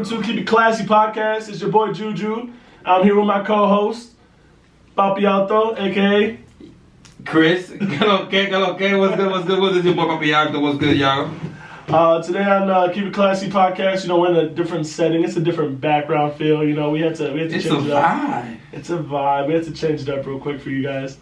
to Keep It Classy podcast. It's your boy Juju. I'm here with my co-host, Papi Alto, aka Chris. Hello, what's good? What is your boy Papi Alto? What's good, y'all? Today on Keep It Classy podcast, we're in a different setting. It's a different background feel. We had to change it up. It's a vibe. We had to change it up real quick for you guys.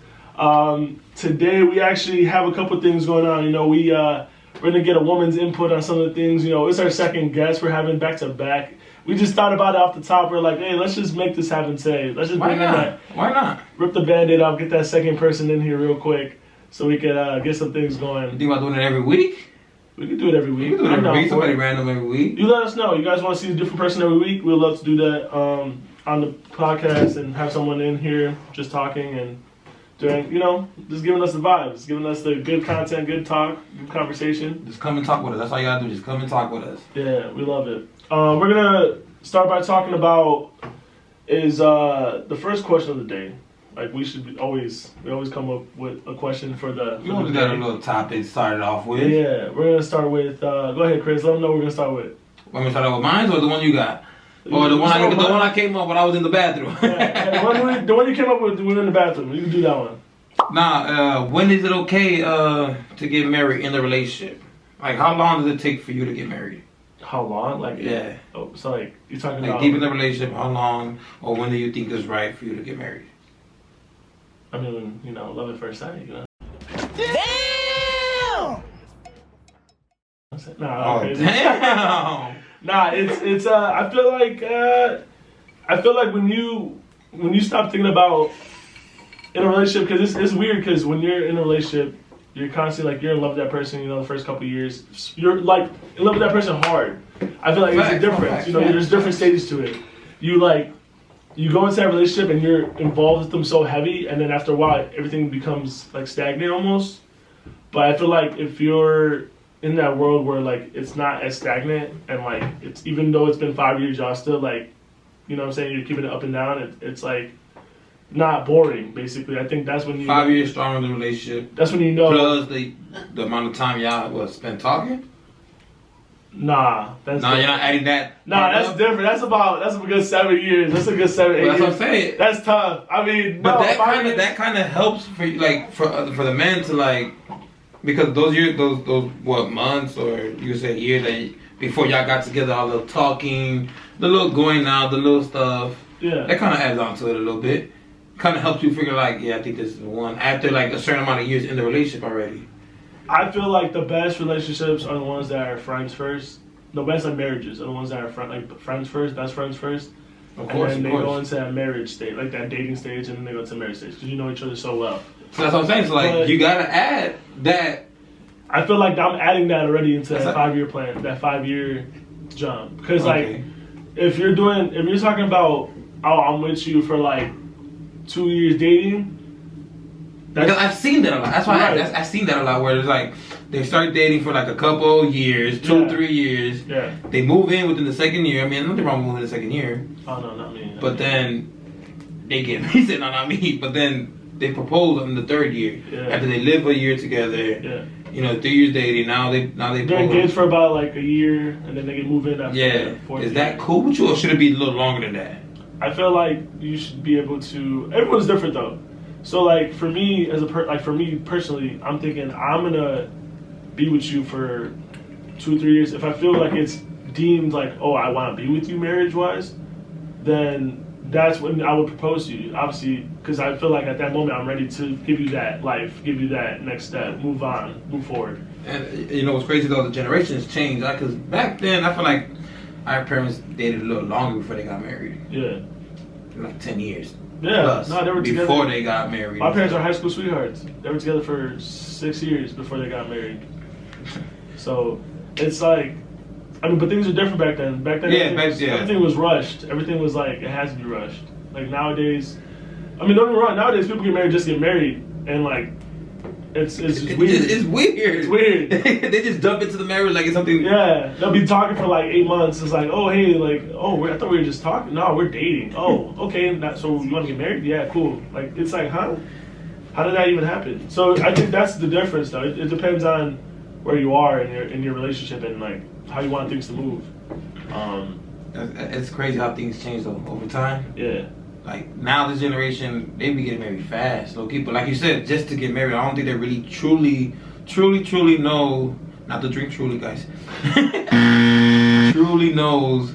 Today we actually have a couple things going on. We're gonna get a woman's input on some of the things. It's our second guest we're having back to back. We just thought about it off the top. We're like, hey, let's just make this happen today. Let's just bring in that. Why not? Rip the Band-Aid off, get that second person in here real quick so we could get some things going. You think about doing it every week? We can do it every week. We can do it every week. Somebody random every week. You let us know. You guys want to see a different person every week? We'd love to do that on the podcast and have someone in here just talking and doing, just giving us the vibes, giving us the good content, good talk, good conversation. Just come and talk with us. That's all you gotta do. Just come and talk with us. Yeah, we love it. We're gonna start by talking about is the first question of the day. Like we always come up with a question for the. We always got a little topic started off with. Yeah, we're gonna start with. Go ahead, Chris. Let them know what we're gonna start with. Want me to start out with mine or the one you got? Or the one I came up when I was in the bathroom. Yeah, the one you came up with when we were in the bathroom. You can do that one. When is it okay to get married in the relationship? Like, how long does it take for you to get married? How long? Yeah. Oh, so you're talking like about deep in the relationship. How long, or when do you think is right for you to get married? I mean, love at first sight. Damn! Nah, okay. Damn! Nah, it's I feel like when you stop thinking about in a relationship, because it's weird, because when you're in a relationship, you're constantly you're in love with that person. The first couple of years, you're in love with that person hard. I feel like it's a difference. There's different stages to it. You go into that relationship and you're involved with them so heavy, and then after a while, everything becomes stagnant almost. But I feel like if you're in that world where it's not as stagnant and it's, even though it's been 5 years, y'all still you're keeping it up and down. It's not boring. Basically, I think that's when you 5 years strong in the relationship. That's when you know. Plus the amount of time y'all spent talking. Nah, that's different. You're not adding that. Nah, that's different. That's a good 7 years. That's a good 7, 8 years. That's what I'm saying. That's tough. I mean, but that kind of helps for for the men to because those years, those what months or you could say a year that before y'all got together, all the talking, the little going out, the little stuff. Yeah. That kind of adds on to it a little bit. Kind of helps you figure I think this is the one after a certain amount of years in the relationship already. I feel like the best relationships are the ones that are friends first. The best marriages are the ones that are friends first, best friends first. Of course, and then they go into that marriage stage, that dating stage, and then they go to the marriage stage because you know each other so well. So that's what I'm saying. So you gotta add that. I feel like I'm adding that already into that 5-year plan, that 5-year jump. Because if you're talking about, I'm with you for 2 years dating. Because I've seen that a lot. That's why I've seen that a lot where it's they start dating for a couple years, 2-3 years. Yeah. They move in within the second year. I mean, nothing wrong with moving in the second year. Oh no, not me. But then they get he said no, not me. But then they propose in the third year after they live a year together. Yeah. 3 years dating. Now they they're engaged for about a year, and then they can move in after. Yeah. Is that cool with you, or should it be a little longer than that? I feel like you should be able to. Everyone's different though. So for me for me personally, I'm thinking I'm gonna be with you for 2-3 years. If I feel like it's deemed oh, I want to be with you marriage wise, then that's when I would propose to you. Obviously, because I feel like at that moment I'm ready to give you that life, give you that next step, move on, move forward. And what's crazy though, the generations changed. Because back then I feel like our parents dated a little longer before they got married. Yeah. 10 years. Yeah, plus, no, they were together before they got married. My parents are high school sweethearts. They were together for 6 years before they got married. So it's but things are different back then. Back then, everything was rushed. Everything was it has to be rushed. Nowadays, don't get me wrong. Nowadays, people get married just get married, and it's weird. It's weird. It's weird. They just jump into the marriage like it's something. Yeah, they'll be talking for 8 months. It's oh hey, I thought we were just talking. No, we're dating. Oh, okay. So you want to get married? Yeah, cool. It's huh? How did that even happen? So I think that's the difference, though. It depends on where you are in your relationship and how you want things to move. It's crazy how things change though over time. Yeah. Like now, this generation, they be getting married fast. Low key, but like you said, just to get married, I don't think they really truly know. Not to drink truly, guys. Truly knows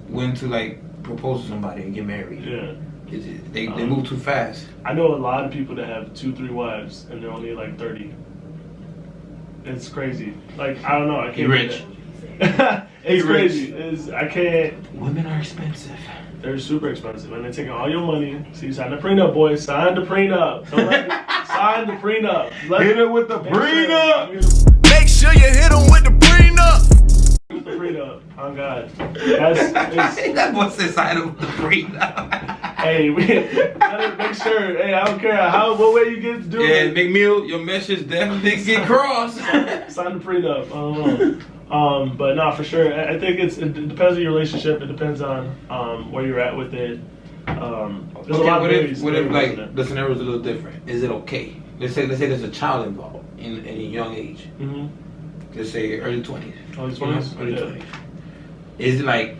when to like propose to somebody and get married. Yeah. They move too fast. I know a lot of people that have 2-3 wives and they're only like 30. It's crazy. Like I don't know. I can't. You're rich. It's crazy. I can't. Women are expensive. They're super expensive, and they're taking all your money. So you sign the prenup, boys. Sign the prenup. Sign the prenup. Hit it with the prenup. Make sure you hit them with the prenup. With the prenup. Oh God. That boy said sign it with the prenup. Hey, we gotta make sure. Hey, I don't care what way you get to do it. Yeah, McMill, your message definitely get crossed. Sign the prenup. I don't know. But no, for sure. I think it depends on your relationship. It depends on where you're at with it. There's a lot what of if like the scenario is a little different? Is it okay? Let's say there's a child involved in a young age. Mm-hmm. Let's say early 20s. Early 20s? Early Yeah. 20s. Is it like,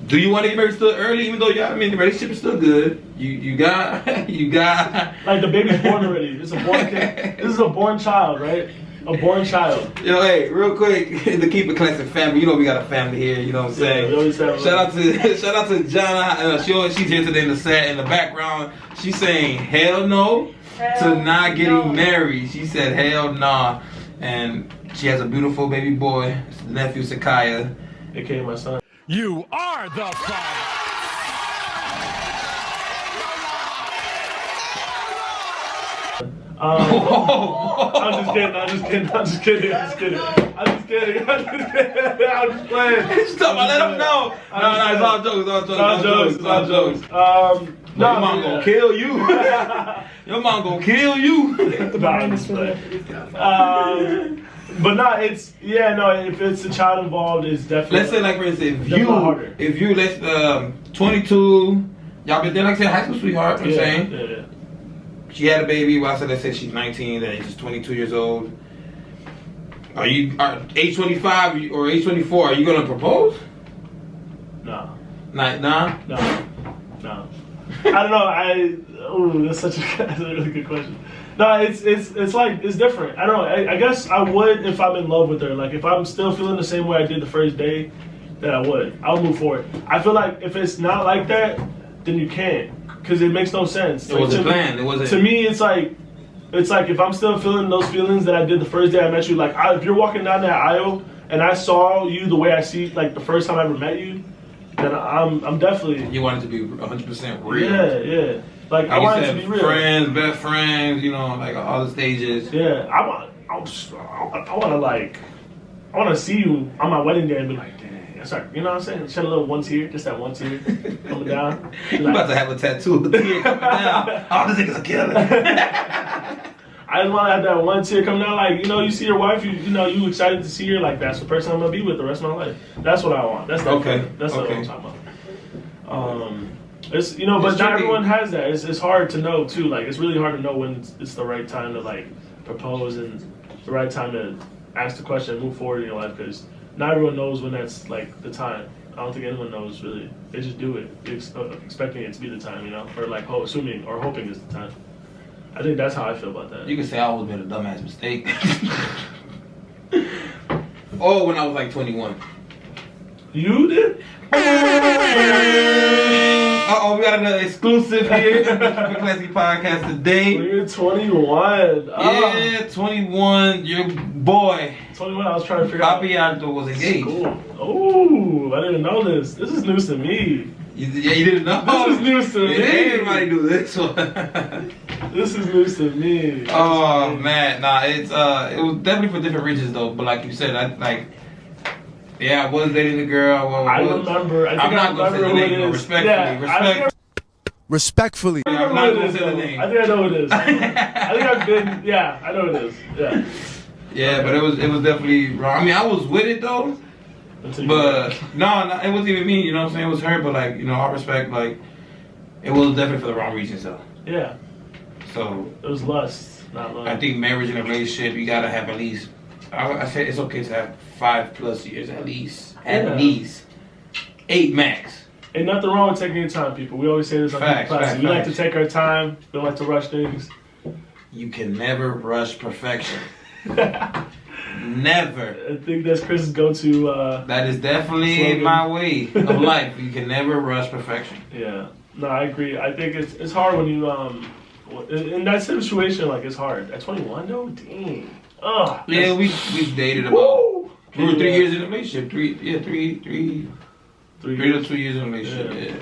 do you want to get married still early, even though the relationship is still good? You got like the baby's born already. It's a born kid. This is a born child, right? A born child. Yo, hey, real quick, to keep it classic family. You know we got a family here. You know what I'm saying? Yeah, shout out to Jana. She's here today in the background. She's saying hell no to not getting married. She said hell nah, and she has a beautiful baby boy. It's the nephew Sakaya. AKA my son. You are the father. I'm just kidding. I'm just playing. Stop! I let him know. No, it's all jokes. No, your mom gonna kill you. Your mom gonna kill you. But no, if it's a child involved, it's definitely. Let's say, like for instance, if you 22, y'all been there, like I said, high school sweetheart. You know what I'm saying? Yeah. She had a baby. Well, I said, let's say she's 19, and she's 22 years old. Are age 25 or age 24? Are you gonna propose? No. Nah. No. I don't know. That's a really good question. No, it's like it's different. I don't know. I guess I would if I'm in love with her. Like if I'm still feeling the same way I did the first day, then I would. I'll move forward. I feel like if it's not like that, then you can't, because it makes no sense. It wasn't planned. It wasn't. To me, it's like if I'm still feeling those feelings that I did the first day I met you. Like if you're walking down that aisle and I saw you the way I see like the first time I ever met you, then I'm definitely. You want it to be 100% real. Yeah. Like I want it to be real. Friends, best friends, like all the stages. Yeah, I want to see you on my wedding day and be like, dang, that's right. You know what I'm saying? Shed a little one tear, just that one tear coming down. You about to have a tattoo of the tear coming down. All the niggas are killing. I just want to have that one tear coming down. Like, you see your wife, you excited to see her. Like, that's the person I'm going to be with the rest of my life. That's what I want. That's okay. That's what I'm talking about. It's but not everyone has that. It's hard to know too. Like it's really hard to know when it's the right time to like propose and the right time to ask the question and move forward in your life, because not everyone knows when that's like the time. I don't think anyone knows really. They just do it, expecting it to be the time, or like assuming or hoping it's the time. I think that's how I feel about that. You can say I always made a dumbass mistake. Oh, when I was like 21. You did? Uh-oh, we got another exclusive here for Klassy Podcast today. When you're 21. Yeah, 21, your boy. 21, I was trying to figure out. Papianto was engaged. Cool. Oh, I didn't know this. This is news to me. You didn't know? This is news to me. Everybody do this one. This is news to me. Oh, man. Nah, it was definitely for different reasons, though. But like you said, I was dating the girl. I remember. I'm not going to say the name, respectfully. Yeah, Respectfully. I'm not going to say the name. I think I know who it is. I think I've been, I know who it is. Yeah. Yeah, but it was definitely wrong. I mean, I was with it, though. But, no, it wasn't even me, you know what I'm saying? It was her, but, like, I respect, like, it was definitely for the wrong reasons, though. Yeah. So. It was lust, not love. I think marriage and a relationship, you got to have at least, I said it's okay to have 5+ years at least. At least. 8 max. Ain't nothing wrong with taking your time, people. We always say this on Klassy. We like to take our time. We don't like to rush things. You can never rush perfection. Never. I think that's Chris's go-to. That is definitely slogan. my way of life. You can never rush perfection. Yeah. No, I agree. I think it's hard when you in that situation. Like it's hard. At 21 though, dang. Yeah, we dated about. Woo! We were 3 years in a relationship. 3 to 2 years in a relationship. Yeah.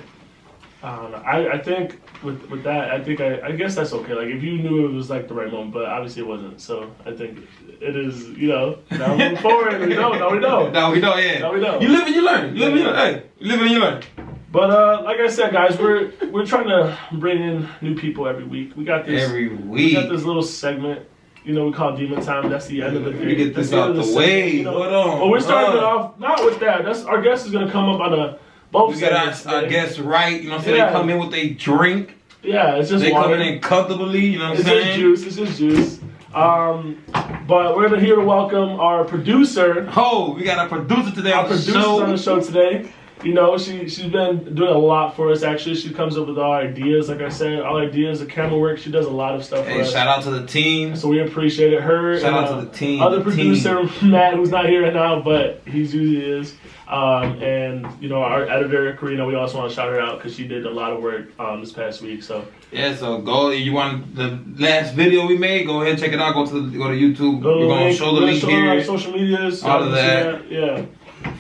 I don't know. I think with that, I guess that's okay. Like if you knew it was like the right moment, but obviously it wasn't. So I think it is. Now moving forward, we know. Now we know. Now we know. Yeah. Now we know. You live and you learn. You live and you learn. Hey, you live and you learn. But like I said, guys, we're trying to bring in new people every week. We got this every week. We got this little segment. We call Demon Time. That's the end of the day. We get this out the way. Hold on. Well, we're starting it off not with that. That's our guest is gonna come up on both. We got our guests right. You know what I'm saying? Yeah. They come in with a drink. Yeah, it's just they water. coming in comfortably. You know what I'm saying? It's just juice. But we're here to welcome our producer. Oh, we got our producer today on the show. Our producer's on the show today. She's been doing a lot for us, actually. She comes up with all ideas, like I said, all ideas, the camera work. She does a lot of stuff for us. Shout out to the team. So we appreciate it. Her shout out to the team. Other producer, Matt, who's not here right now, but he usually is. And, our editor, Karina, we also want to shout her out because she did a lot of work this past week. So yeah, so go. You want the last video we made? Go ahead, check it out. Go to YouTube. We're going to show the link here. Our social medias. All of that. Yeah.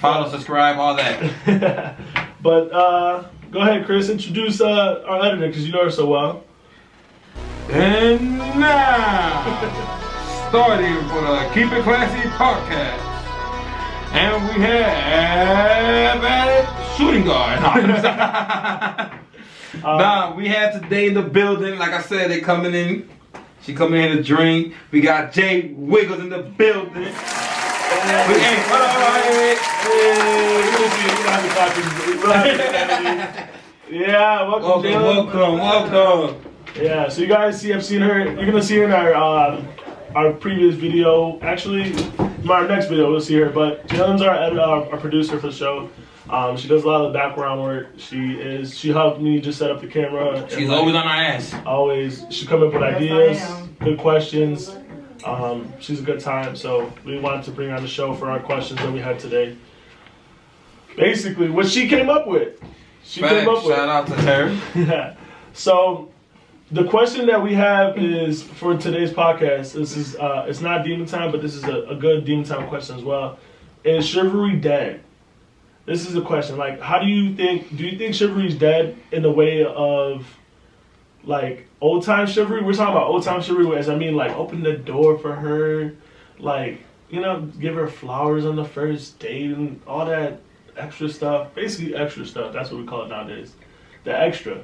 Follow, subscribe, all that. But go ahead, Chris. Introduce our editor because you know her so well. And now, starting for the Keep It Classy podcast, and we have a shooting guard. Nah, we have today in the building. Like I said, they coming in. She coming in to drink. We got Jay Wiggles in the building. Yeah, welcome. Yeah, so you guys have seen her. You're gonna see her in our previous video. Actually, in our next video we'll see her. But Jalen's our producer for the show. She does a lot of the background work. She helped me just set up the camera. She's always on our ass. Always. She come up with ideas, good questions. She's a good time, so we wanted to bring her on the show for our questions that we had today. Basically, what she came up with. Shout out to her. So, the question that we have is for today's podcast. This is it's not Demon Time, but this is a good Demon Time question as well. Is Chivalry dead? This is the question. Like, do you think Chivalry's dead in the way of like old time chivalry? We're talking about old time chivalry as I mean like open the door for her, like, give her flowers on the first date and all that extra stuff. Basically extra stuff. That's what we call it nowadays. The extra.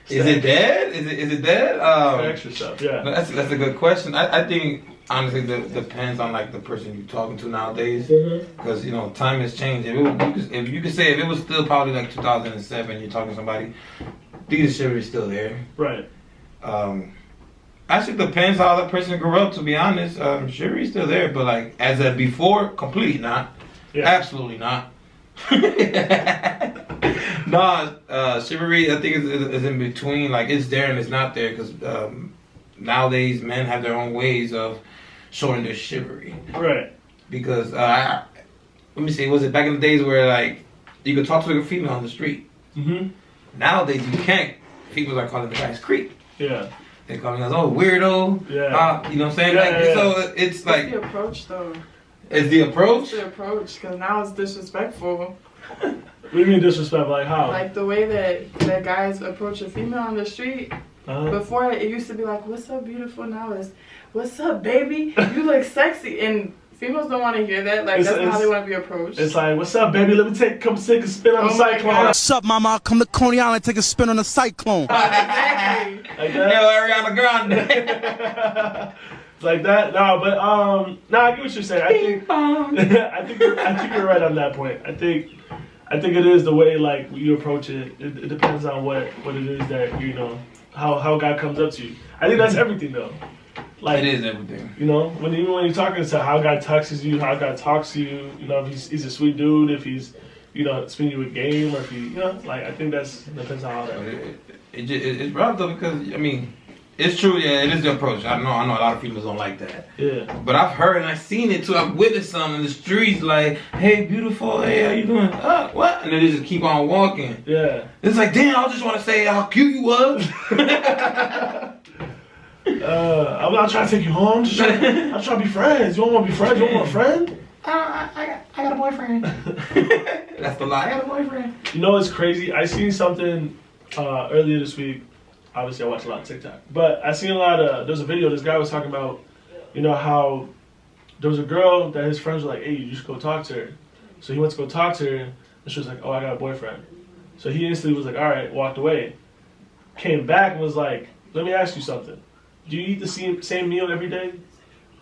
Is it dead? Is it dead? Extra stuff, yeah. That's a good question. I think honestly that depends on like the person you're talking to nowadays, because time has changed. If you could say if it was still probably like 2007, you're talking to somebody, the chivalry is still there. Right. Actually depends how that person grew up. To be honest, chivalry is still there, but like as a before, completely not. Yeah. Absolutely not. Chivalry I think is in between. Like it's there and it's not there because nowadays men have their own ways of showing their chivalry. Right. Because let me see, was it back in the days where like you could talk to a female on the street? Mm-hmm. Nowadays you can't. Females are calling the guys creep. Yeah. They call me weirdo. Yeah. You know what I'm saying? Yeah. So it's like the approach though. Is the approach? It's the approach, because now it's disrespectful. What do you mean disrespectful? Like how? Like the way that guys approach a female on the street. Before it used to be like, "What's up, beautiful?" Now it's, "What's up, baby? You look sexy." And females don't want to hear that. Like that's not how they want to be approached. It's like, "What's up, baby? Let me come take a spin on the cyclone." What's up, mama? I'll come to Coney Island and take a spin on the cyclone. Exactly. Like that? Yo, Ariana Grande. Like that? No, but I get what you're saying. I think you're right on that point. I think it is the way like you approach it. It depends on what it is that how a guy comes up to you. I think that's everything though. Like it is everything. When you're talking to how a guy texts you, how a guy talks to you, if he's a sweet dude, if he's spin you a game, or if you like, I think depends on how that. It's rough though, because I mean, it's true. Yeah, it is the approach. I know a lot of females don't like that. Yeah. But I've heard and I've seen it too. I've witnessed some in the streets, like, "Hey, beautiful. Hey, how you doing? What?" And then they just keep on walking. Yeah. It's like, damn, I just want to say how cute you was. I'm not trying to take you home. I'm trying to be friends. You don't want to be friends? You don't want a friend? I got a boyfriend. That's the lie. I got a boyfriend. You know, it's crazy. I seen something earlier this week. Obviously, I watch a lot of TikTok, but I seen a lot of. There's a video. This guy was talking about, how there was a girl that his friends were like, "Hey, you should go talk to her." So he went to go talk to her, and she was like, "Oh, I got a boyfriend." So he instantly was like, "All right," walked away. Came back and was like, "Let me ask you something. Do you eat the same meal every day?"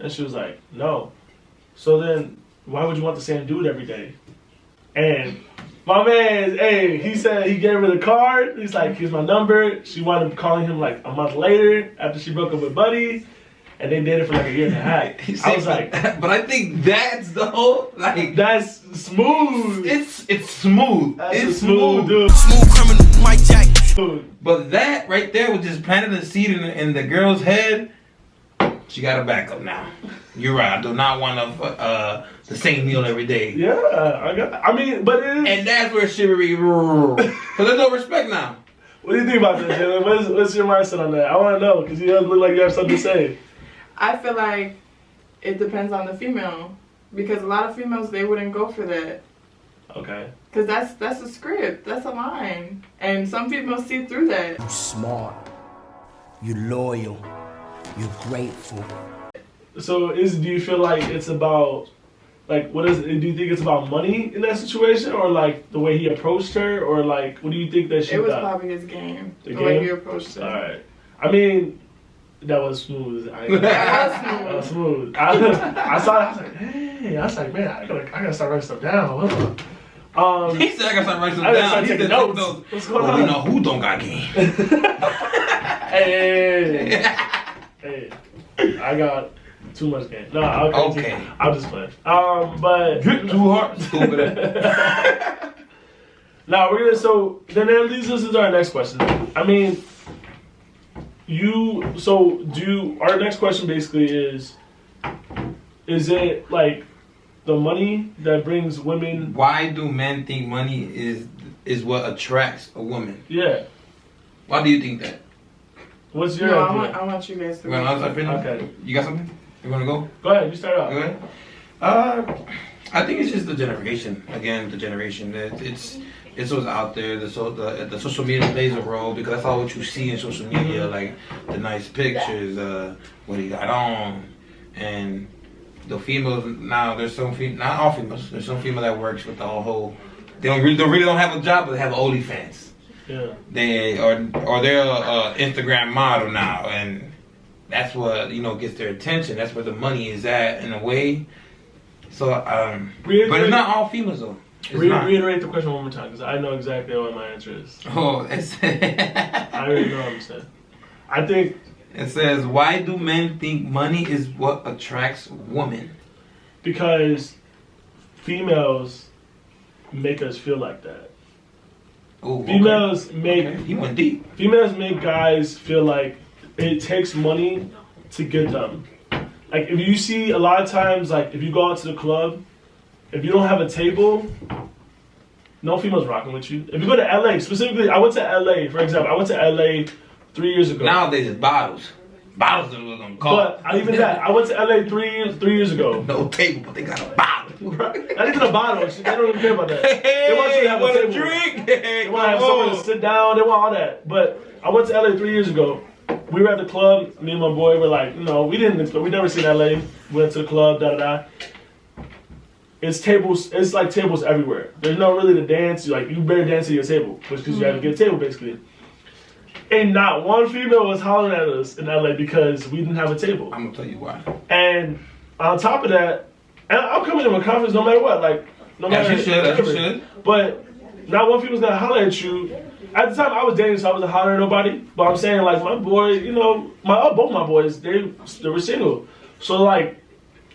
And she was like, "No." So then, why would you want the same dude every day? And my man, he said he gave her the card. He's like, "Here's my number." She wound up calling him like a month later after she broke up with Buddy. And they dated for like a year and a half. I was like, but I think that's the whole, like, that's smooth. It's smooth. It's smooth, dude. Smooth criminal, Mike Jack. But that right there was just planted a seed in the girl's head. She got a backup now. You're right. I do not want the same meal every day. Yeah, but it is. And that's where chivalry. Because there's no respect now. What do you think about that, Jalen? What's your mindset on that? I want to know because you look like you have something to say. I feel like it depends on the female, because a lot of females, they wouldn't go for that. Okay. Because that's a script, that's a line, and some females see through that. You smart, you loyal, you grateful. So do you feel like it's about, like, do you think it's about money in that situation, or like the way he approached her, or like what do you think that she It was got? probably his game, the game? way he approached her. All right. I mean, that was smooth. That was smooth. I saw that. I was like, hey. I was like, man, I gotta start writing stuff down. He said I gotta start writing stuff I gotta down. start He taking said, notes. What's going on? We know who don't got game. Hey. I got too much game. No, okay. I'm just playing. But Too hard. Stupid. now so then that leads us to our next question. I mean, our next question basically is it like the money that brings women? Why do men think money is what attracts a woman? Yeah. Why do you think that? What's your idea? I want you guys to go. Okay. You got something? You want to go? Go ahead. You start off. Go ahead. I think it's just the generation. Again, the generation. It's what's out there. The social media plays a role because that's all what you see in social media, like the nice pictures, what he got on, and the females now. There's some not all females. There's some female that works with the whole. They really don't have a job, but they have OnlyFans. Yeah. Or they're a Instagram model now, and that's what gets their attention. That's where the money is at in a way. So, but it's not all females though. Reiterate the question one more time, because I know exactly what my answer is. Oh, I already know what I'm saying. I think it says, why do men think money is what attracts women? Because females make us feel like that. Ooh, females okay. make he went deep. Females make guys feel like it takes money to get them. Like if you see a lot of times, like if you go out to the club, if you don't have a table, no female's rocking with you. If you go to LA, specifically, I went to LA, for example. I went to LA 3 years ago. Nowadays it's bottles. Bottles are what I'm call. But even that, I went to LA 3 years ago. No table, but they got a bottle. Right? Not even a bottle. They don't even care about that. They want you to have a table. Drink. They want to have somewhere to sit down. They want all that. But I went to LA 3 years ago. We were at the club. Me and my boy were like, we never seen LA. We went to the club, da-da-da. It's tables. It's like tables everywhere. There's no really to dance. You better dance at your table, because you have to get a table basically. And not one female was hollering at us in LA because we didn't have a table. I'm gonna tell you why. And on top of that, and I'm coming in with confidence no matter what. Like no matter. As you should. But not one female's gonna holler at you. At the time I was dating, so I wasn't hollering at nobody. But I'm saying like my boy, both my boys, they were single. So like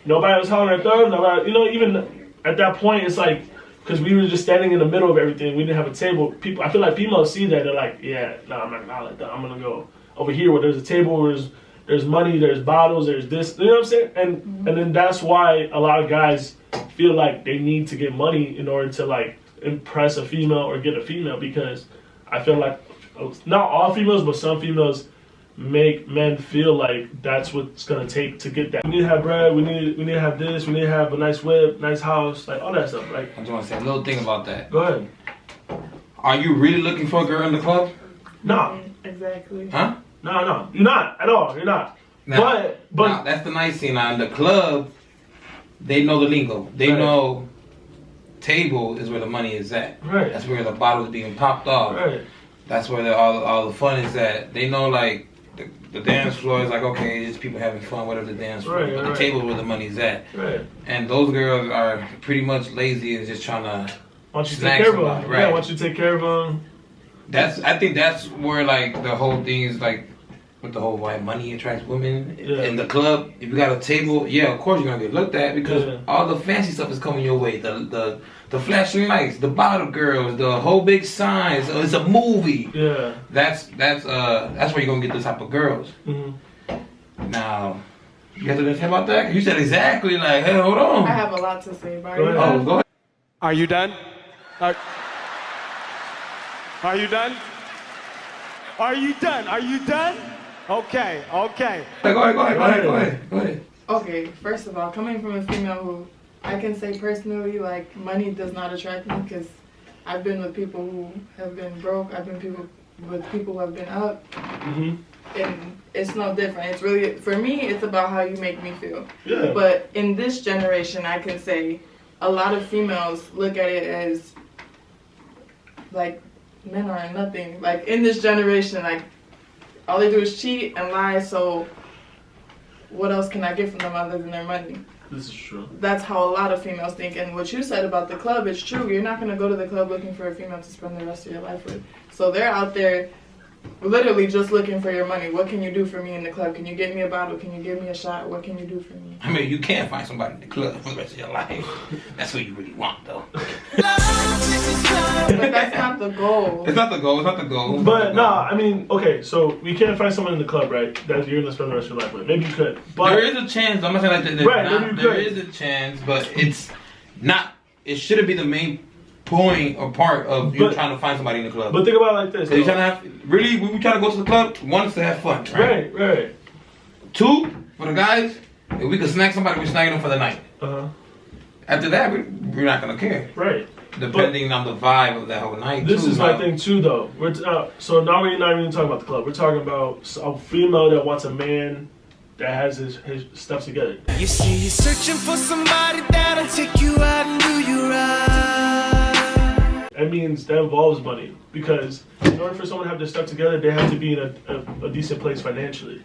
nobody was hollering at them. Nobody, even at that point, it's like because we were just standing in the middle of everything. We didn't have a table. People, I feel like females see that. They're like, yeah, no, I'm not gonna like that. I'm gonna go over here where there's a table, where there's money, there's bottles, there's this. You know what I'm saying? And then that's why a lot of guys feel like they need to get money in order to like impress a female or get a female, because I feel like not all females, but some females make men feel like that's what it's gonna take to get that. We need to have bread. We need to have this. We need to have a nice whip, nice house, like all that stuff. Like, I just want to say a little thing about that. Go ahead. Are you really looking for a girl in the club? No. Exactly. Huh? No. You're not at all. You're not. Now, But now, that's the nice thing. Now in the club, they know the lingo. They Right. know table is where the money is at. Right. That's where the bottles are being popped off. Right. That's where all the fun is at. They know like the dance floor is like, okay, it's people having fun, whatever the dance floor. Right, but the right. table is where the money's at. Right. And those girls are pretty much lazy and just trying to. Why don't you Snack take care of somebody, them? right. Yeah, why don't you take care of them? I think that's where like the whole thing is like with the whole why money attracts women Yeah. in the club. If you got a table, yeah, of course you're gonna get looked at because Yeah. all the fancy stuff is coming your way. The flashing lights, the bottle girls, the whole big signs. It's a movie. Yeah. That's where you're gonna get this type of girls. Mm-hmm. Now, you have to say about that? You said exactly like, hey, hold on. I have a lot to say, but Go ahead. Oh, go ahead. Are you done? Are you done? Are you done? Are you done? Okay. Go ahead. Okay, first of all, coming from a female who I can say personally, like, money does not attract me because I've been with people who have been broke. I've been with people who have been up. Mm-hmm. And it's no different. It's really, for me, it's about how you make me feel. Yeah. But in this generation, I can say a lot of females look at it as, like, men are nothing. Like, in this generation, like, all they do is cheat and lie, so what else can I get from them other than their money? This is true. That's how a lot of females think. And what you said about the club is true. You're not going to go to the club looking for a female to spend the rest of your life with. So they're out there literally just looking for your money. What can you do for me in the club? Can you get me a bottle? Can you give me a shot? What can you do for me? I mean, you can find somebody in the club for the rest of your life. That's what you really want, though. But that's not the goal. It's not the goal. But no, I mean, okay, so we can't find someone in the club, right, that you're gonna spend the rest of your life with. Maybe you could, but There is a chance. I'm not saying like Right, not, maybe you there could. is a chance, but it's not. It shouldn't be the main point or part of you But- trying to find somebody in the club. but think about it like this. So you're though. trying to have really. We trying to go to the club. One is to have fun, right? Right. Two for the guys. If we could snack somebody, we're snacking them for the night. Uh-huh. After that, we're not gonna care. Right. Depending on the vibe of that whole night. This too, is my now. thing too, though. So now we're not even talking about the club. We're talking about a female that wants a man that has his stuff together. You see, you're searching for somebody that'll take you out and do you right. That means that involves money, because in order for someone to have their stuff together, they have to be in a decent place financially.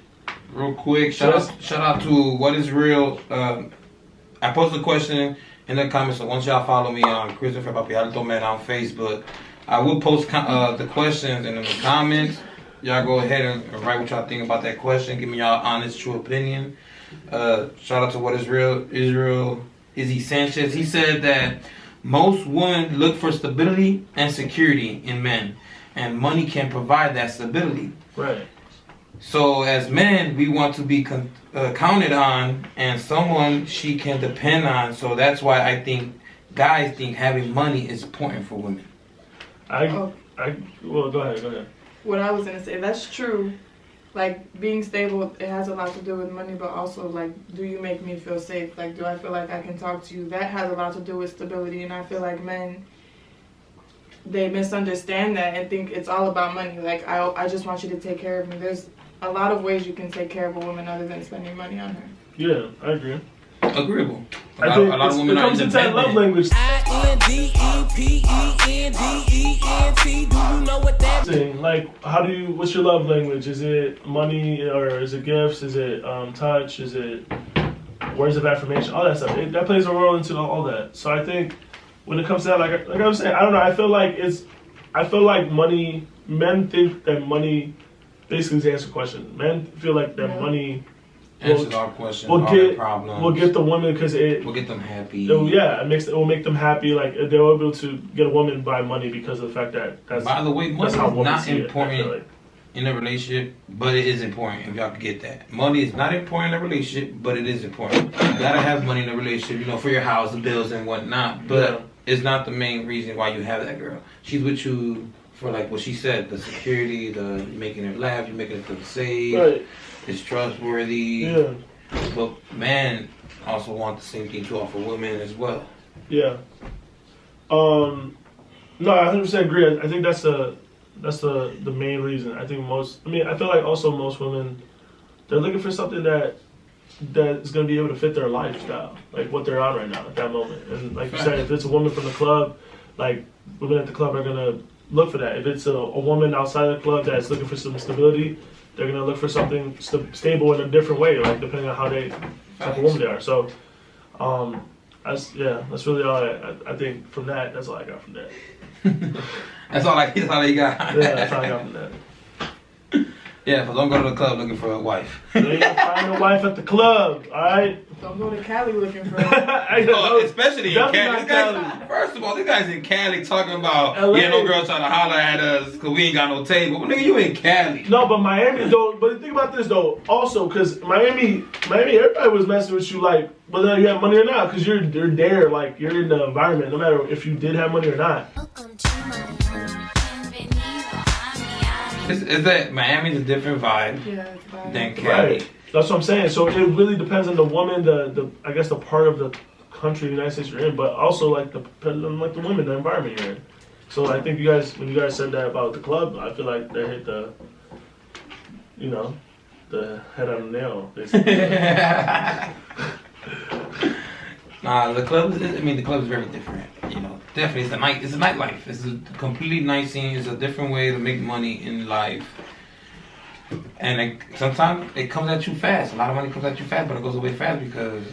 Real quick, shout out to What Is Real. I posted a question in the comments, so once y'all follow me on Christopher Papi Alto Man on Facebook, I will post the questions, and in the comments, y'all go ahead and write what y'all think about that question. Give me y'all honest, true opinion. Shout out to What Is Real, Israel Izzy Sanchez. He said that most women look for stability and security in men, and money can provide that stability. Right. So as men, we want to be counted on and someone she can depend on. So that's why I think guys think having money is important for women. Well, go ahead. What I was gonna say, that's true. Like, being stable, it has a lot to do with money, but also, like, do you make me feel safe? Like, do I feel like I can talk to you? That has a lot to do with stability, and I feel like men, they misunderstand that and think it's all about money. Like, I just want you to take care of me. There's a lot of ways you can take care of a woman other than spending money on her. Yeah, I agree. Agreeable. I think it comes into that love language. INDEPENDENT. Do you know what that means? Like, what's your love language? Is it money, or is it gifts? Is it touch? Is it words of affirmation? All that stuff. That plays a role into all that. So I think when it comes to that, like I'm saying, I don't know. I feel like money. Men think that money basically is the answer to the question. Men feel like that money answers our questions, we'll all get their problems. We'll get the woman because we'll get them happy. It will make them happy. Like they'll be able to get a woman by money because of the fact that that's. By the way, money is not important in a relationship, but it is important if y'all can get that. Money is not important in a relationship, but it is important. You gotta have money in a relationship, you know, for your house, the bills and whatnot. But it's not the main reason why you have that girl. She's with you for like what she said, the security, the making her laugh, you're making her feel safe. Right. It's trustworthy. Yeah. But man also want the same thing too off of women as well. Yeah. No, I 100% agree. I think that's the main reason. I think I feel like also most women, they're looking for something that is going to be able to fit their lifestyle, like what they're on right now at that moment. And like you said, if it's a woman from the club, like women at the club are going to look for that. If it's a woman outside of the club that's looking for some stability, they're going to look for something stable in a different way, like depending on how type of woman they are. So, that's really all I think from that. That's all I got from that. That's all you got. Yeah, that's all I got from that. Yeah, but don't go to the club looking for a wife. You ain't gonna find a wife at the club, alright? Don't go to Cali looking for especially in Cali. First of all, this guy's in Cali talking about, no girl trying to holler at us because we ain't got no table. But nigga, you in Cali. No, but Miami, though, but think about this, though, also, because Miami, everybody was messing with you, like, whether you have money or not, because you're there, like, you're in the environment, no matter if you did have money or not. Is that Miami's a different vibe than Cali? Right. That's what I'm saying. So it really depends on the woman, I guess the part of the country, the United States you're in, but also like the woman, the environment you're in. So I think when you guys said that about the club, I feel like they hit the head on the nail. Nah, the club is very different. You know, definitely it's a nightlife. It's a completely night scene. It's a different way to make money in life. And sometimes it comes at you fast. A lot of money comes at you fast, but it goes away fast because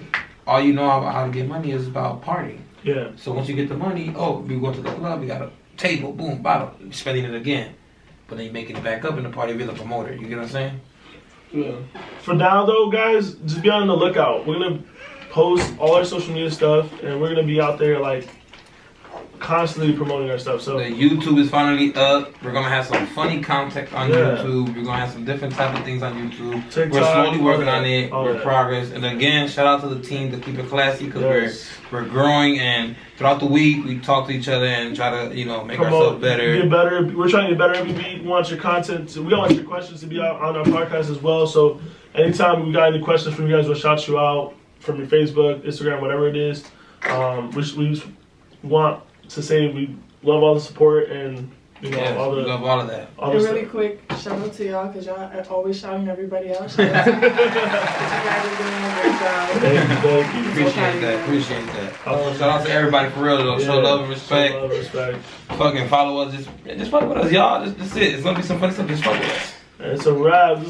all you know about how to get money is about partying. Yeah. So once you get the money, we go to the club, we got a table, boom, bottle, you're spending it again. But then you're making it back up in the party, you're the promoter. You get what I'm saying? Yeah. For now though, guys, just be on the lookout. We're gonna post all our social media stuff, and we're gonna be out there like constantly promoting our stuff. So the YouTube is finally up. We're gonna have some funny content on YouTube. We're gonna have some different type of things on YouTube. TikTok, we're slowly working on it. We're progress. And again, shout out to the team to keep it classy because we're growing, and throughout the week we talk to each other and try to make ourselves better. Get better. We're trying to get better every week. We want your content. We want your questions to be out on our podcast as well. So anytime we got any questions from you guys, we'll shout you out from your Facebook, Instagram, whatever it is. We want to say we love all the support and all the love all of that. And really quick, shout out to y'all because y'all are always shouting everybody out. Shout out to you guys are doing a great job. Thank you. Appreciate that. Shout out to everybody for real though. Show love and respect. Show love and respect. Fucking follow us. Just fuck with us, y'all. That's it. It's gonna be some funny stuff. Just fuck with us. And it's a wrap.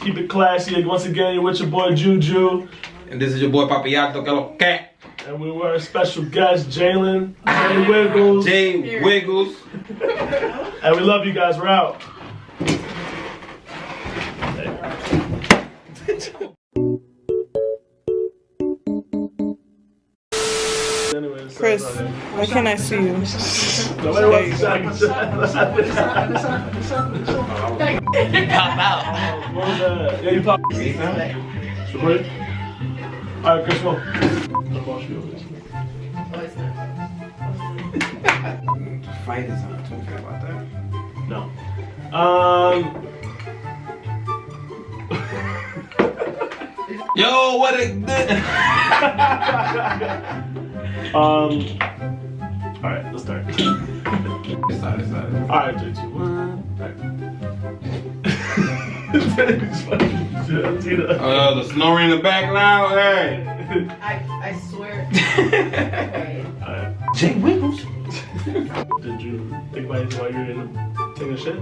Keep it classy. Once again, you're with your boy Juju. And this is your boy Papiato Cat. And we were a special guest, Jalen, Jay Wiggles. Jay Wiggles. And we love you guys. We're out. Chris, why can't I see you? Nobody wants to You pop out. Yeah, you pop. Recording? Alright, Chris, come on. Fight is on. Don't care about that. No. Yo, what a Alright, let's start. It's not. Alright, 3, 2, 1. Alright. The snoring in the back now, hey. I swear. Alright. Jay Wiggles. Did you think about it while you were taking a shit?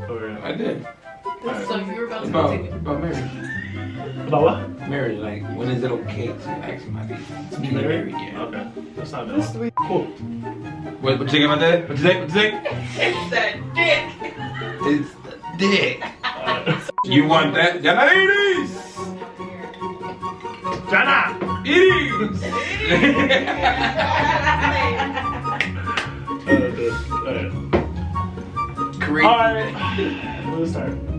Or, I did. So you were about to about marriage. About what? Marriage, like when is it okay to ask somebody to be married? Yeah. Okay. That's not bad. Cool. What you think about that? What you think? It's that dick. It's the dick. You want that? Yeah, ladies! Jana! It is. Alright. Crazy. Alright. Let's start.